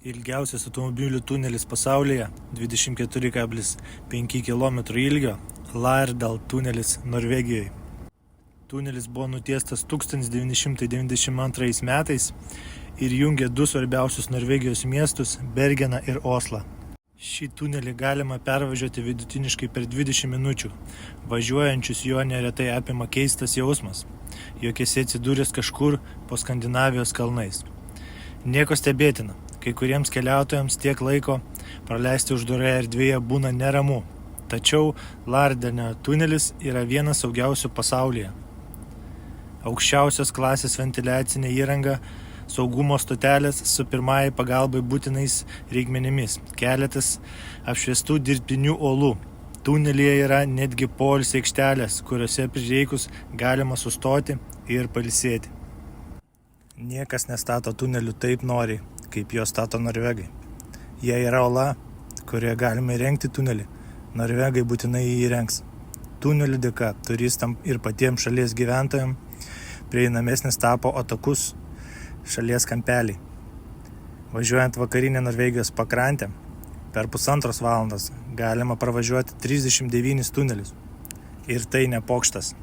Ilgiausias automobilių tunelis pasaulyje 24,5 km ilgio Lærdal tunelis Norvegijoje. Tunelis buvo nutiestas 1992 metais ir jungia du svarbiausius Norvegijos miestus Bergeną ir Oslą. Šį tunelį galima pervažiuoti vidutiniškai per 20 minučių. Važiuojančius juo neretai apima keistas jausmas, jog esi atsidūręs kažkur po Skandinavijos kalnais. Nieko stebėtina, kai kuriems keliautojams tiek laiko praleisti uždaroje erdvėje būna neramu, tačiau Lærdalio tunelis yra vienas saugiausių pasaulyje. Aukščiausios klasės ventiliacinė įranga, saugumo stotelės su pirmai pagalbai būtinais reikmenimis, keletas apšviestų dirbtinių uolų. Tunelyje yra netgi poilsio aikštelės, kuriuose prireikus galima sustoti ir pailsėti. Niekas nestato tunelių taip noriai, kaip jo stato norvegai. Jei yra ola, kurioje galime įrengti tunelį, norvegai būtinai jį įrengs. Tunelių dėka turistam ir patiems šalies gyventojams prieinamesnis tapo atokus šalies kampeliai. Važiuojant vakarinę Norvegijos pakrantę, per 1,5 valandos galima pravažiuoti 39 tunelius. Ir tai ne pokštas.